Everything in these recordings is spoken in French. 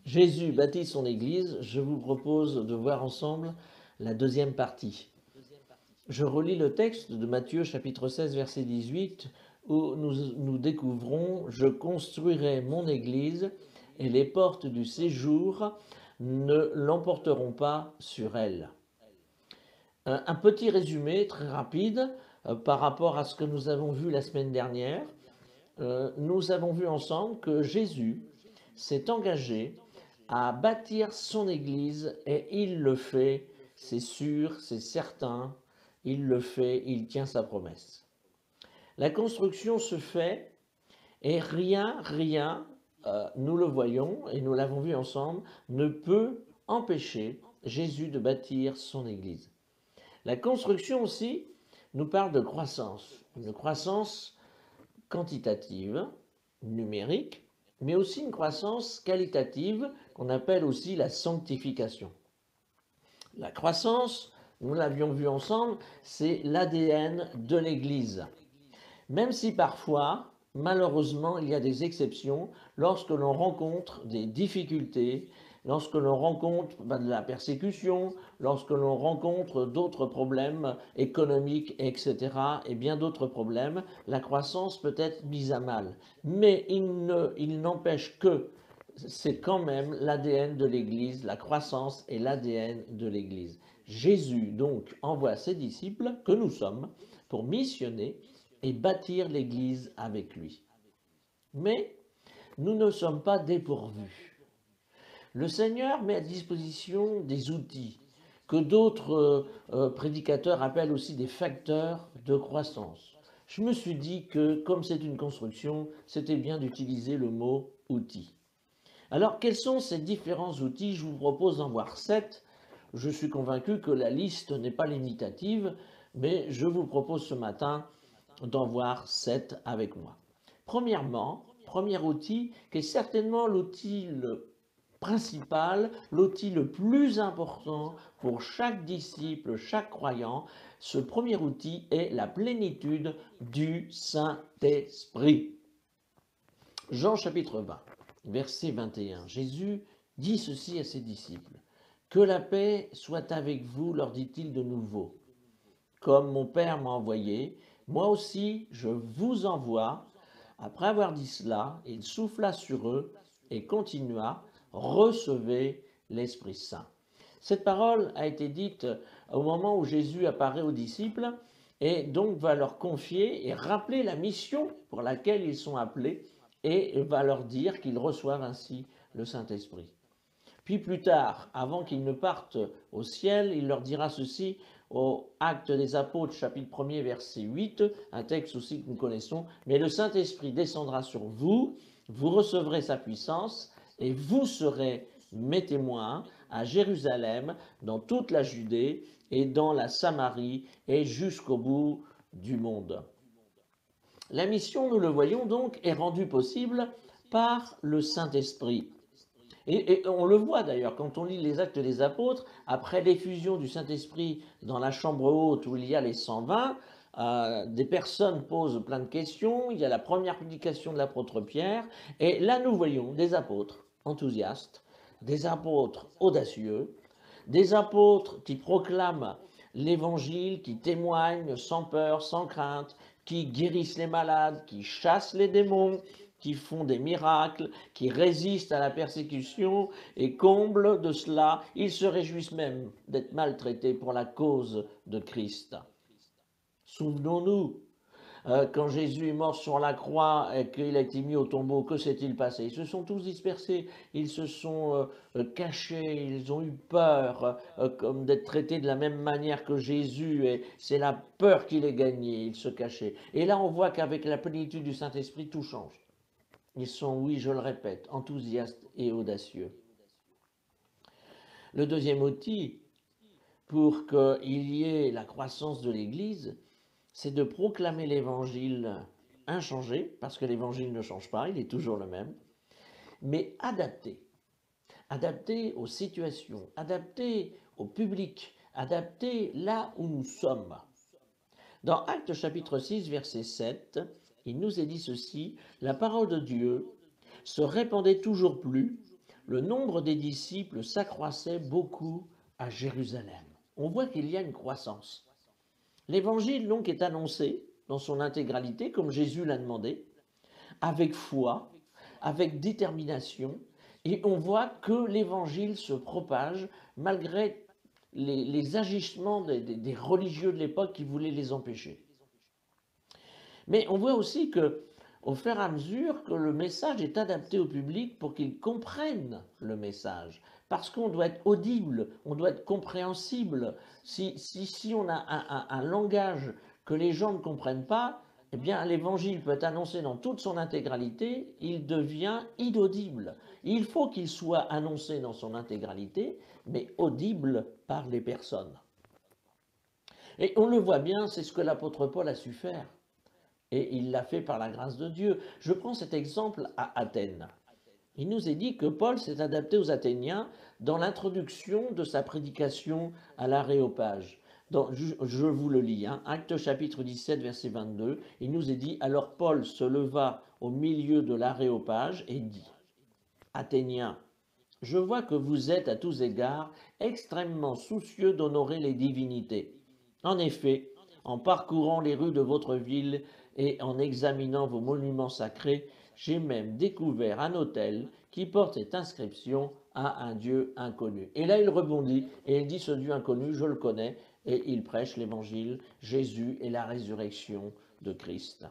Jésus bâtit son Église. Je vous propose de voir ensemble la deuxième partie. Je relis le texte de Matthieu chapitre 16 verset 18 où nous découvrons « Je construirai mon Église et les portes du séjour ne l'emporteront pas sur elle ». Un petit résumé très rapide par rapport à ce que nous avons vu la semaine dernière. Nous avons vu ensemble que Jésus s'est engagé à bâtir son Église et il le fait, c'est sûr, c'est certain, il le fait, il tient sa promesse. La construction se fait et rien, nous le voyons et nous l'avons vu ensemble, ne peut empêcher Jésus de bâtir son Église. La construction aussi nous parle de croissance, une croissance quantitative, numérique, mais aussi une croissance qualitative qu'on appelle aussi la sanctification. La croissance, nous l'avions vu ensemble, c'est l'ADN de l'Église. Même si parfois, malheureusement, il y a des exceptions lorsque l'on rencontre des difficultés, lorsque l'on rencontre de la persécution, lorsque l'on rencontre d'autres problèmes économiques, etc., et bien d'autres problèmes, la croissance peut être mise à mal. Mais il n'empêche que c'est quand même l'ADN de l'Église, la croissance est l'ADN de l'Église. Jésus donc envoie ses disciples, que nous sommes, pour missionner et bâtir l'Église avec lui. Mais nous ne sommes pas dépourvus. Le Seigneur met à disposition des outils que d'autres prédicateurs appellent aussi des facteurs de croissance. Je me suis dit que, comme c'est une construction, c'était bien d'utiliser le mot « outil ». Alors, quels sont ces différents outils? Je vous propose d'en voir 7. Je suis convaincu que la liste n'est pas limitative, mais je vous propose ce matin d'en voir 7 avec moi. Premièrement, premier outil, qui est certainement l'outil principal, l'outil le plus important pour chaque disciple, chaque croyant, ce premier outil est la plénitude du Saint-Esprit. Jean chapitre 20, verset 21, Jésus dit ceci à ses disciples. « Que la paix soit avec vous, leur dit-il de nouveau. Comme mon Père m'a envoyé, moi aussi je vous envoie. » Après avoir dit cela, il souffla sur eux et continua, « Recevez l'Esprit Saint. » Cette parole a été dite au moment où Jésus apparaît aux disciples et donc va leur confier et rappeler la mission pour laquelle ils sont appelés et va leur dire qu'ils reçoivent ainsi le Saint-Esprit. Puis plus tard, avant qu'ils ne partent au ciel, il leur dira ceci au Actes des Apôtres, chapitre 1er, verset 8, un texte aussi que nous connaissons. « Mais le Saint-Esprit descendra sur vous, vous recevrez sa puissance, et vous serez mes témoins à Jérusalem, dans toute la Judée et dans la Samarie et jusqu'au bout du monde. » La mission, nous le voyons donc, est rendue possible par le Saint-Esprit. Et on le voit d'ailleurs quand on lit les Actes des Apôtres, après l'effusion du Saint-Esprit dans la chambre haute où il y a les 120, des personnes posent plein de questions, il y a la première prédication de l'apôtre Pierre, et là nous voyons des apôtres enthousiastes, des apôtres audacieux, des apôtres qui proclament l'évangile, qui témoignent sans peur, sans crainte, qui guérissent les malades, qui chassent les démons, qui font des miracles, qui résistent à la persécution et comble de cela, ils se réjouissent même d'être maltraités pour la cause de Christ. Souvenons-nous, quand Jésus est mort sur la croix et qu'il a été mis au tombeau, que s'est-il passé? Ils se sont tous dispersés, ils se sont cachés, ils ont eu peur comme d'être traités de la même manière que Jésus, et c'est la peur qui les gagnait, ils se cachaient. Et là on voit qu'avec la plénitude du Saint-Esprit, tout change. Ils sont, oui, je le répète, enthousiastes et audacieux. Le deuxième outil pour qu'il y ait la croissance de l'Église, c'est de proclamer l'Évangile inchangé, parce que l'Évangile ne change pas, il est toujours le même, mais adapté. Adapté aux situations, adapté au public, adapté là où nous sommes. Dans Actes chapitre 6, verset 7, il nous est dit ceci, « La parole de Dieu se répandait toujours plus, le nombre des disciples s'accroissait beaucoup à Jérusalem. On voit qu'il y a une croissance. L'évangile donc est annoncé dans son intégralité, comme Jésus l'a demandé, avec foi, avec détermination, et on voit que l'évangile se propage malgré les agissements des religieux de l'époque qui voulaient les empêcher. Mais on voit aussi que, au fur et à mesure que le message est adapté au public pour qu'ils comprennent le message, parce qu'on doit être audible, on doit être compréhensible. Si on a un langage que les gens ne comprennent pas, eh bien l'évangile peut être annoncé dans toute son intégralité, il devient inaudible. Il faut qu'il soit annoncé dans son intégralité, mais audible par les personnes. Et on le voit bien, c'est ce que l'apôtre Paul a su faire. Et il l'a fait par la grâce de Dieu. Je prends cet exemple à Athènes. Il nous est dit que Paul s'est adapté aux Athéniens dans l'introduction de sa prédication à l'Aréopage. Je vous le lis, hein, Actes chapitre 17, verset 22, il nous est dit « Alors Paul se leva au milieu de l'Aréopage et dit « Athéniens, je vois que vous êtes à tous égards extrêmement soucieux d'honorer les divinités. En effet, en parcourant les rues de votre ville et en examinant vos monuments sacrés, j'ai même découvert un autel qui porte cette inscription à un Dieu inconnu. » Et là, il rebondit et il dit, ce Dieu inconnu, je le connais, et il prêche l'évangile, Jésus et la résurrection de Christ.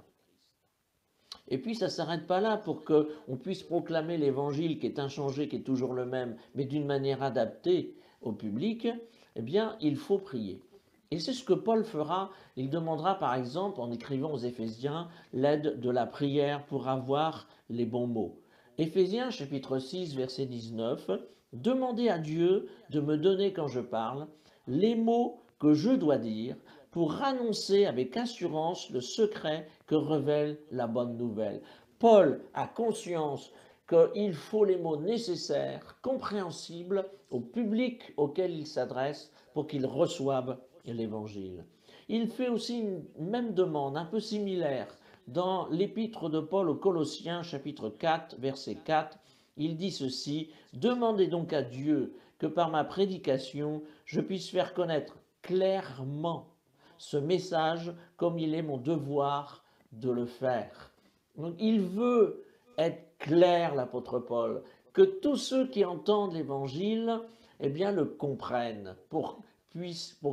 Et puis ça ne s'arrête pas là pour qu'on puisse proclamer l'évangile qui est inchangé, qui est toujours le même, mais d'une manière adaptée au public, eh bien, il faut prier. Et c'est ce que Paul fera. Il demandera par exemple, en écrivant aux Éphésiens, l'aide de la prière pour avoir les bons mots. Éphésiens chapitre 6, verset 19, « Demandez à Dieu de me donner quand je parle les mots que je dois dire pour annoncer avec assurance le secret que révèle la bonne nouvelle. » Paul a conscience qu'il faut les mots nécessaires, compréhensibles au public auquel il s'adresse pour qu'il reçoive l'évangile. Il fait aussi une même demande un peu similaire dans l'épître de Paul aux Colossiens chapitre 4 verset 4. Il dit ceci, « Demandez donc à Dieu que par ma prédication je puisse faire connaître clairement ce message comme il est mon devoir de le faire. » Donc il veut être clair, l'apôtre Paul, que tous ceux qui entendent l'évangile, eh bien, le comprennent pour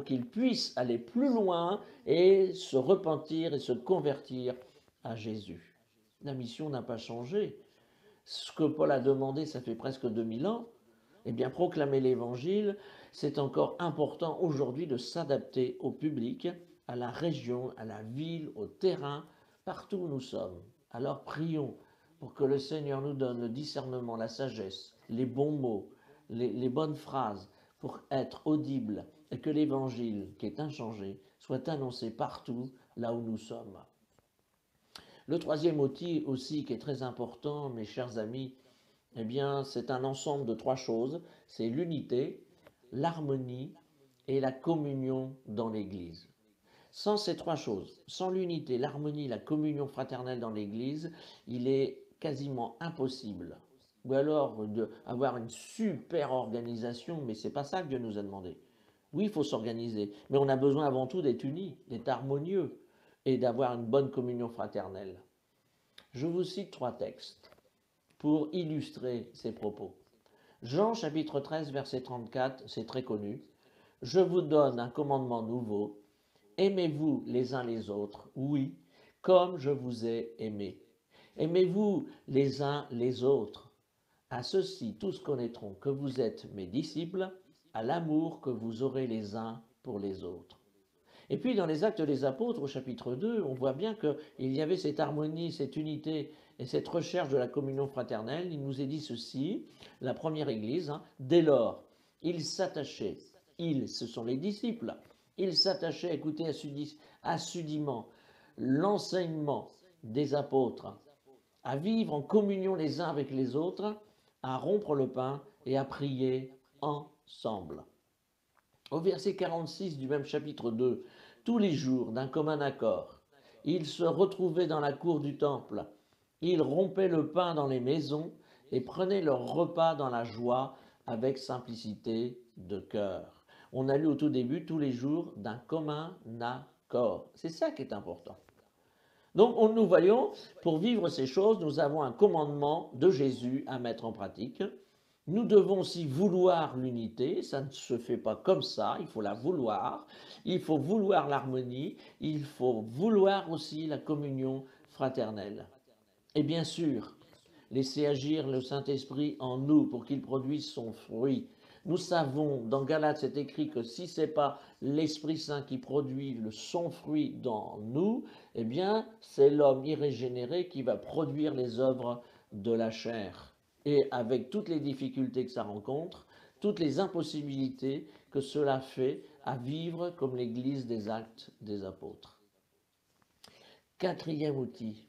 qu'ils puissent aller plus loin et se repentir et se convertir à Jésus. La mission n'a pas changé. Ce que Paul a demandé, ça fait presque 2000 ans. Eh bien, proclamer l'évangile, c'est encore important aujourd'hui de s'adapter au public, à la région, à la ville, au terrain, partout où nous sommes. Alors prions pour que le Seigneur nous donne le discernement, la sagesse, les bons mots, les bonnes phrases pour être audibles et que l'évangile qui est inchangé soit annoncé partout là où nous sommes. Le troisième outil aussi qui est très important, mes chers amis, eh bien, c'est un ensemble de trois choses. C'est l'unité, l'harmonie et la communion dans l'Église. Sans ces trois choses, sans l'unité, l'harmonie, la communion fraternelle dans l'Église, il est quasiment impossible. Ou alors d'avoir une super organisation, mais ce n'est pas ça que Dieu nous a demandé. Oui, il faut s'organiser, mais on a besoin avant tout d'être unis, d'être harmonieux et d'avoir une bonne communion fraternelle. Je vous cite trois textes pour illustrer ces propos. Jean chapitre 13 verset 34, c'est très connu. « Je vous donne un commandement nouveau, aimez-vous les uns les autres, oui, comme je vous ai aimé. Aimez-vous les uns les autres. À ceci tous connaîtront que vous êtes mes disciples, à l'amour que vous aurez les uns pour les autres. » Et puis dans les Actes des Apôtres au chapitre 2, on voit bien qu'il y avait cette harmonie, cette unité et cette recherche de la communion fraternelle. Il nous est dit ceci, la première Église, dès lors, ils s'attachaient, ce sont les disciples, ils s'attachaient à écouter assidûment l'enseignement des apôtres, à vivre en communion les uns avec les autres, à rompre le pain et à prier ensemble. Au verset 46 du même chapitre 2, tous les jours, d'un commun accord, ils se retrouvaient dans la cour du temple, ils rompaient le pain dans les maisons et prenaient leur repas dans la joie avec simplicité de cœur. On a lu au tout début tous les jours d'un commun accord. C'est ça qui est important. Donc nous voyons, pour vivre ces choses, nous avons un commandement de Jésus à mettre en pratique. Nous devons aussi vouloir l'unité, ça ne se fait pas comme ça, il faut la vouloir, il faut vouloir l'harmonie, il faut vouloir aussi la communion fraternelle. Et bien sûr, laisser agir le Saint-Esprit en nous pour qu'il produise son fruit. Nous savons, dans Galates, c'est écrit que si ce n'est pas l'Esprit Saint qui produit son fruit dans nous, eh bien, c'est l'homme irrégénéré qui va produire les œuvres de la chair. Et avec toutes les difficultés que ça rencontre, toutes les impossibilités que cela fait à vivre comme l'Église des Actes des Apôtres. Quatrième outil,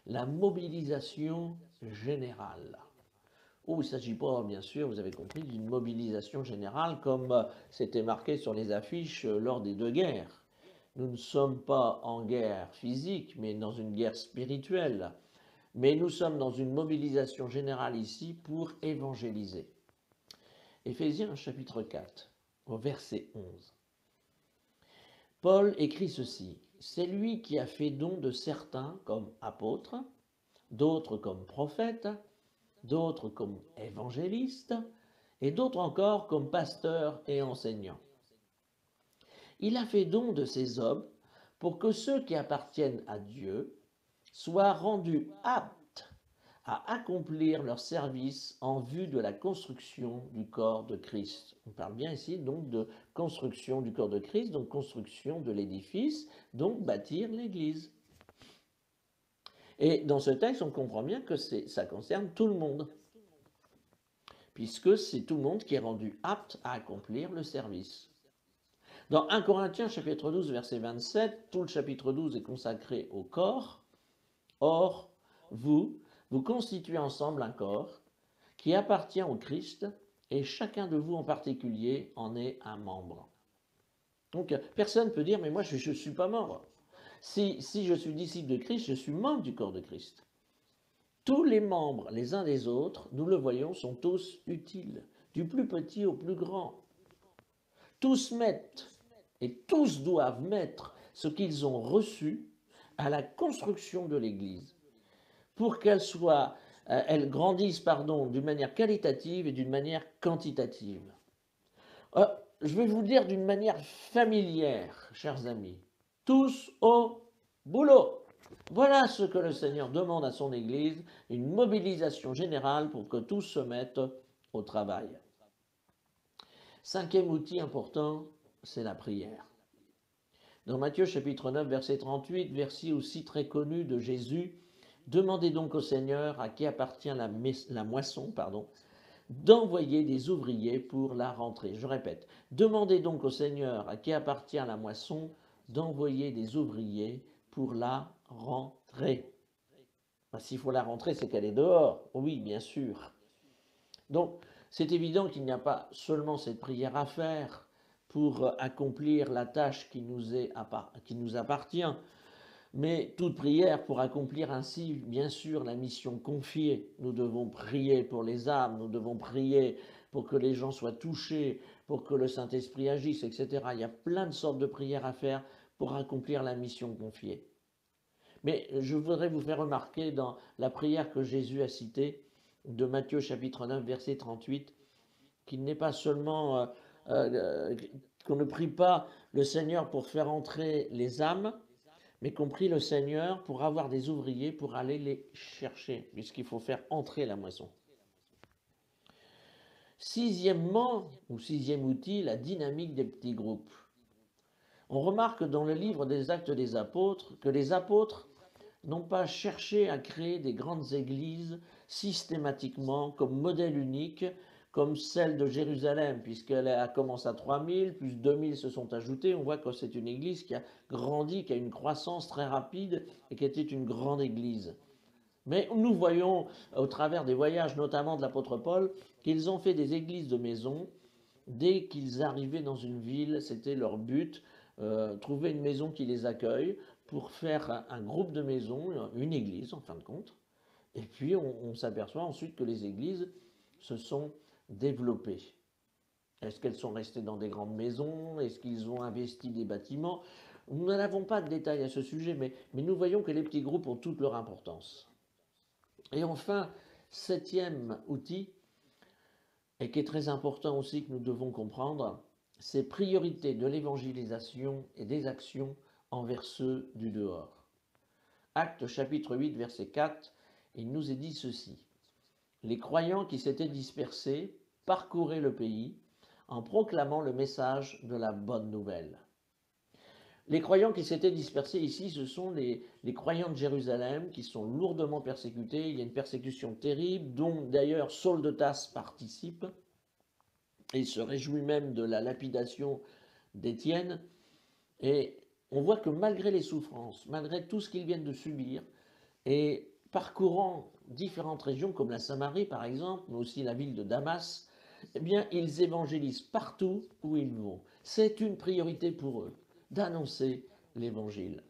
la mobilisation générale. Il ne s'agit pas, bien sûr, vous avez compris, d'une mobilisation générale comme c'était marqué sur les affiches lors des deux guerres. Nous ne sommes pas en guerre physique, mais dans une guerre spirituelle. Mais nous sommes dans une mobilisation générale ici pour évangéliser. Éphésiens chapitre 4, au verset 11. Paul écrit ceci. C'est lui qui a fait don de certains comme apôtres, d'autres comme prophètes, d'autres comme évangélistes, et d'autres encore comme pasteurs et enseignants. Il a fait don de ces hommes pour que ceux qui appartiennent à Dieu soient rendus aptes à accomplir leur service en vue de la construction du corps de Christ. On parle bien ici donc de construction du corps de Christ, donc construction de l'édifice, donc bâtir l'Église. Et dans ce texte, on comprend bien que ça concerne tout le monde, puisque c'est tout le monde qui est rendu apte à accomplir le service. Dans 1 Corinthiens chapitre 12, verset 27, tout le chapitre 12 est consacré au corps. Or, vous constituez ensemble un corps qui appartient au Christ et chacun de vous en particulier en est un membre. Donc, personne ne peut dire, mais moi je ne suis pas membre. Si je suis disciple de Christ, je suis membre du corps de Christ. Tous les membres, les uns des autres, nous le voyons, sont tous utiles, du plus petit au plus grand. Tous mettent et tous doivent mettre ce qu'ils ont reçu à la construction de l'Église pour qu'elle grandisse d'une manière qualitative et d'une manière quantitative. Je vais vous le dire d'une manière familière, chers amis. Tous au boulot. Voilà ce que le Seigneur demande à son Église, une mobilisation générale pour que tous se mettent au travail. Cinquième outil important, c'est la prière. Dans Matthieu chapitre 9, verset 38, verset aussi très connu de Jésus, « Demandez donc au Seigneur à qui appartient la moisson, d'envoyer des ouvriers pour la rentrée. » Je répète, « Demandez donc au Seigneur à qui appartient la moisson d'envoyer des ouvriers pour la rentrée. » S'il faut la rentrée, c'est qu'elle est dehors. Oui, bien sûr. Donc, c'est évident qu'il n'y a pas seulement cette prière à faire pour accomplir la tâche qui nous appartient, mais toute prière pour accomplir ainsi, bien sûr, la mission confiée. Nous devons prier pour les âmes, nous devons prier pour que les gens soient touchés, pour que le Saint-Esprit agisse, etc. Il y a plein de sortes de prières à faire pour accomplir la mission confiée. Mais je voudrais vous faire remarquer dans la prière que Jésus a citée, de Matthieu chapitre 9, verset 38, qu'il n'est pas seulement qu'on ne prie pas le Seigneur pour faire entrer les âmes, mais qu'on prie le Seigneur pour avoir des ouvriers pour aller les chercher, puisqu'il faut faire entrer la moisson. Sixièmement, ou sixième outil, la dynamique des petits groupes. On remarque dans le livre des Actes des Apôtres que les apôtres n'ont pas cherché à créer des grandes églises systématiquement comme modèle unique, comme celle de Jérusalem, puisqu'elle a commencé à 3000, plus 2000 se sont ajoutés. On voit que c'est une église qui a grandi, qui a une croissance très rapide et qui était une grande église. Mais nous voyons au travers des voyages, notamment de l'apôtre Paul, qu'ils ont fait des églises de maison. Dès qu'ils arrivaient dans une ville, c'était leur but, trouver une maison qui les accueille pour faire un groupe de maisons, une église en fin de compte. Et puis on s'aperçoit ensuite que les églises se sont développées. Est-ce qu'elles sont restées dans des grandes maisons? Est-ce qu'ils ont investi des bâtiments? Nous n'avons pas de détails à ce sujet, mais nous voyons que les petits groupes ont toute leur importance. Et enfin, septième outil, et qui est très important aussi que nous devons comprendre, c'est priorité de l'évangélisation et des actions envers ceux du dehors. Actes chapitre 8, verset 4, il nous est dit ceci. Les croyants qui s'étaient dispersés parcouraient le pays en proclamant le message de la bonne nouvelle. Les croyants qui s'étaient dispersés ici, ce sont les croyants de Jérusalem qui sont lourdement persécutés. Il y a une persécution terrible, dont d'ailleurs Saul de Tarse participe, et il se réjouit même de la lapidation d'Étienne. Et on voit que malgré les souffrances, malgré tout ce qu'ils viennent de subir, et parcourant différentes régions comme la Samarie par exemple, mais aussi la ville de Damas, eh bien ils évangélisent partout où ils vont. C'est une priorité pour eux d'annoncer l'évangile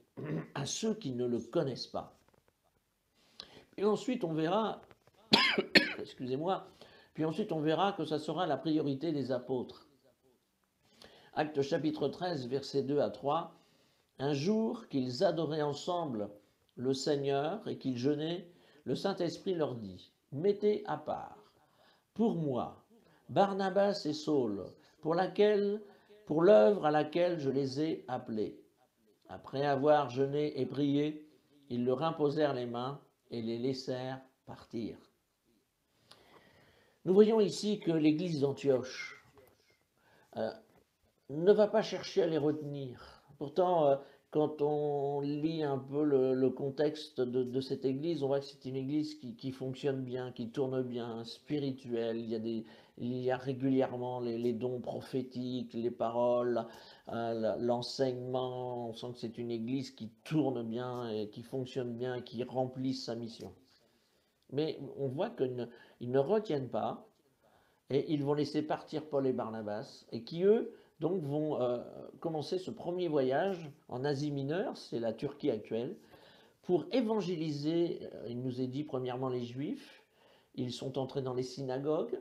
à ceux qui ne le connaissent pas. Et ensuite on verra, excusez-moi, puis ensuite on verra que ça sera la priorité des apôtres. Actes chapitre 13, versets 2 à 3. Un jour qu'ils adoraient ensemble le Seigneur et qu'ils jeûnaient, le Saint-Esprit leur dit, mettez à part, pour moi, Barnabas et Saul, pour l'œuvre à laquelle je les ai appelés. Après avoir jeûné et prié, ils leur imposèrent les mains et les laissèrent partir. Nous voyons ici que l'église d'Antioche ne va pas chercher à les retenir. Pourtant, quand on lit un peu le contexte de cette église, on voit que c'est une église qui fonctionne bien, qui tourne bien, spirituelle. Il y a régulièrement les dons prophétiques, les paroles, l'enseignement. On sent que c'est une église qui tourne bien et qui fonctionne bien et qui remplit sa mission. Mais on voit qu'ils ne retiennent pas et ils vont laisser partir Paul et Barnabas et qui, eux, donc vont commencer ce premier voyage en Asie mineure, c'est la Turquie actuelle, pour évangéliser, il nous est dit premièrement les Juifs, ils sont entrés dans les synagogues,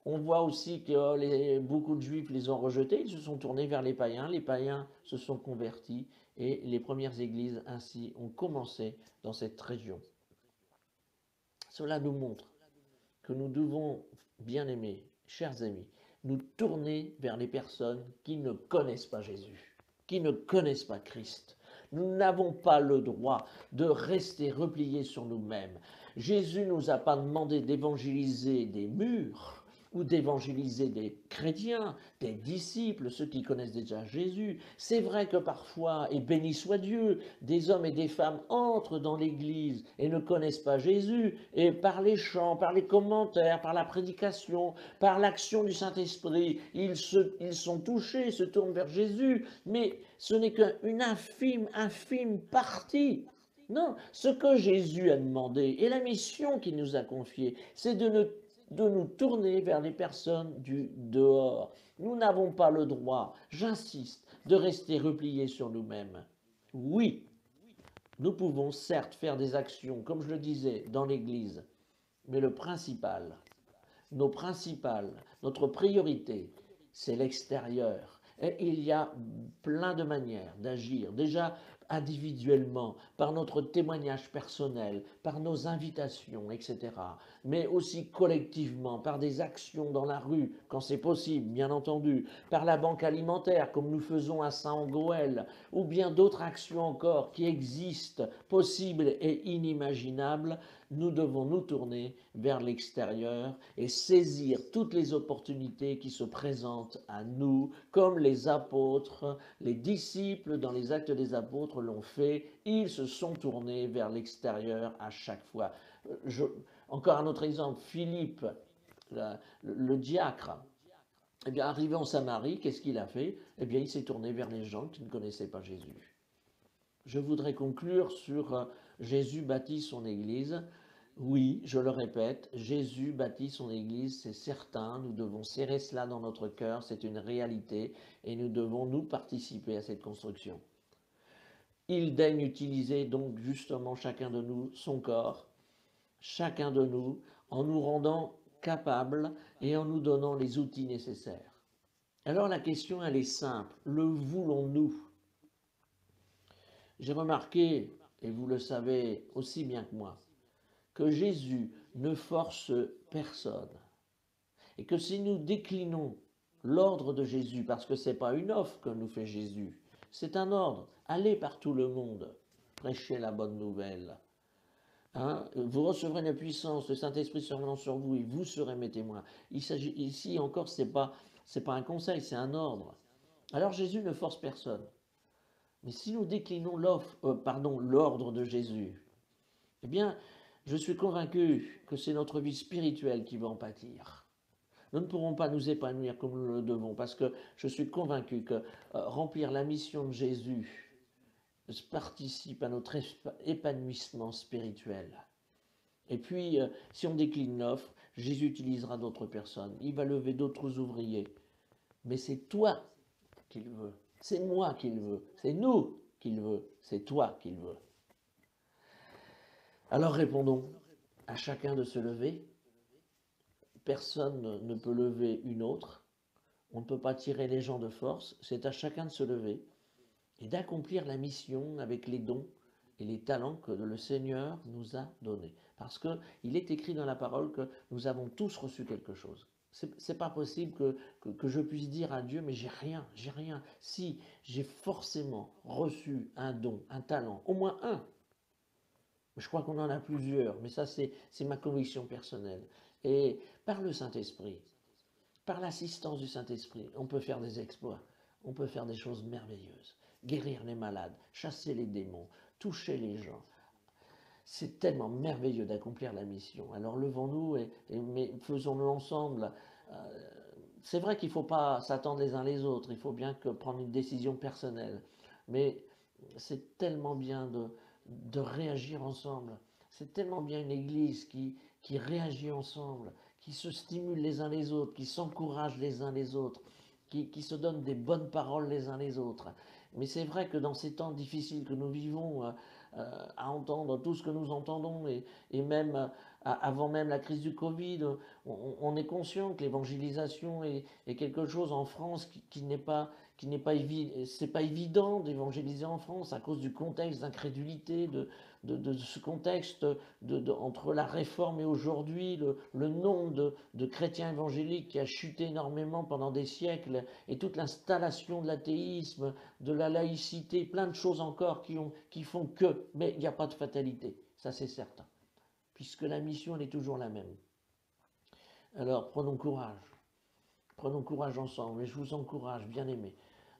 on voit aussi que beaucoup de Juifs les ont rejetés, ils se sont tournés vers les païens se sont convertis et les premières églises ainsi ont commencé dans cette région. Cela nous montre que nous devons, bien aimés, chers amis, nous tourner vers les personnes qui ne connaissent pas Jésus, qui ne connaissent pas Christ. Nous n'avons pas le droit de rester repliés sur nous-mêmes. Jésus ne nous a pas demandé d'évangéliser des murs ou d'évangéliser des chrétiens, des disciples, ceux qui connaissent déjà Jésus. C'est vrai que parfois, et béni soit Dieu, des hommes et des femmes entrent dans l'Église et ne connaissent pas Jésus, et par les chants, par les commentaires, par la prédication, par l'action du Saint-Esprit, ils sont touchés, se tournent vers Jésus, mais ce n'est qu'une infime partie. Non, ce que Jésus a demandé et la mission qu'il nous a confiée, c'est de nous tourner vers les personnes du dehors. Nous n'avons pas le droit, j'insiste, de rester repliés sur nous-mêmes. Oui, nous pouvons certes faire des actions, comme je le disais, dans l'Église, mais le principal, notre priorité, c'est l'extérieur. Et il y a plein de manières d'agir. Déjà, individuellement, par notre témoignage personnel, par nos invitations, etc. Mais aussi collectivement, par des actions dans la rue, quand c'est possible, bien entendu, par la banque alimentaire, comme nous faisons à Saint-Angoël, ou bien d'autres actions encore qui existent, possibles et inimaginables. Nous devons nous tourner vers l'extérieur et saisir toutes les opportunités qui se présentent à nous, comme les apôtres, les disciples dans les Actes des Apôtres l'ont fait. Ils se sont tournés vers l'extérieur à chaque fois. Encore un autre exemple, Philippe, le diacre, eh bien, arrivé en Samarie, qu'est-ce qu'il a fait? Eh bien, il s'est tourné vers les gens qui ne connaissaient pas Jésus. Je voudrais conclure sur Jésus bâtit son Église. Oui, je le répète, Jésus bâtit son Église, c'est certain, nous devons serrer cela dans notre cœur, c'est une réalité, et nous devons nous participer à cette construction. Il daigne utiliser donc justement chacun de nous son corps, chacun de nous, en nous rendant capables et en nous donnant les outils nécessaires. Alors la question, elle est simple, le voulons-nous? J'ai remarqué, et vous le savez aussi bien que moi, que Jésus ne force personne. Et que si nous déclinons l'ordre de Jésus, parce que ce n'est pas une offre que nous fait Jésus, c'est un ordre, allez par tout le monde, prêchez la bonne nouvelle. Vous recevrez la puissance, le Saint-Esprit sera sur vous et vous serez mes témoins. Il s'agit ici encore, c'est pas un conseil, c'est un ordre. Alors Jésus ne force personne. Mais si nous déclinons l'ordre de Jésus, eh bien, je suis convaincu que c'est notre vie spirituelle qui va en pâtir. Nous ne pourrons pas nous épanouir comme nous le devons, parce que je suis convaincu que remplir la mission de Jésus participe à notre épanouissement spirituel. Et puis, si on décline l'offre, Jésus utilisera d'autres personnes. Il va lever d'autres ouvriers. Mais c'est toi qu'il veut. C'est moi qu'il veut. C'est nous qu'il veut. C'est toi qu'il veut. Alors répondons à chacun de se lever. Personne ne peut lever une autre. On ne peut pas tirer les gens de force. C'est à chacun de se lever et d'accomplir la mission avec les dons et les talents que le Seigneur nous a donnés. Parce qu'il est écrit dans la parole que nous avons tous reçu quelque chose. C'est pas possible que je puisse dire à Dieu, mais j'ai rien. Si, j'ai forcément reçu un don, un talent, au moins un. Je crois qu'on en a plusieurs, mais ça c'est ma conviction personnelle. Et par le Saint-Esprit, par l'assistance du Saint-Esprit, on peut faire des exploits, on peut faire des choses merveilleuses. Guérir les malades, chasser les démons, toucher les gens. C'est tellement merveilleux d'accomplir la mission. Alors levons-nous mais faisons-le ensemble. C'est vrai qu'il ne faut pas s'attendre les uns les autres, il faut bien prendre une décision personnelle. Mais c'est tellement bien de réagir ensemble. C'est tellement bien une église qui réagit ensemble, qui se stimule les uns les autres, qui s'encourage les uns les autres, qui se donne des bonnes paroles les uns les autres. Mais c'est vrai que dans ces temps difficiles que nous vivons, à entendre tout ce que nous entendons, et même avant même la crise du Covid, on est conscient que l'évangélisation est quelque chose en France qui n'est pas évident d'évangéliser en France à cause du contexte d'incrédulité, de ce contexte entre la réforme et aujourd'hui, le nombre de chrétiens évangéliques qui a chuté énormément pendant des siècles, et toute l'installation de l'athéisme, de la laïcité, plein de choses encore qui font que, mais il n'y a pas de fatalité, ça c'est certain, puisque la mission elle est toujours la même. Alors prenons courage ensemble, et je vous encourage, bien-aimés,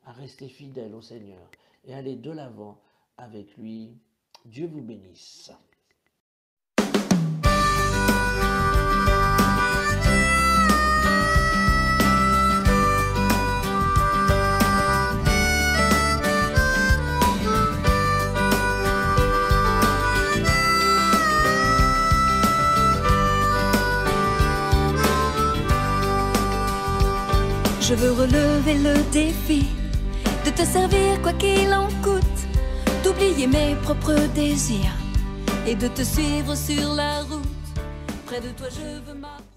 à rester fidèles au Seigneur et aller de l'avant avec lui. Dieu vous bénisse. Je veux relever le défi de te servir quoi qu'il en coûte, d'oublier mes propres désirs et de te suivre sur la route. Près de toi je veux marcher.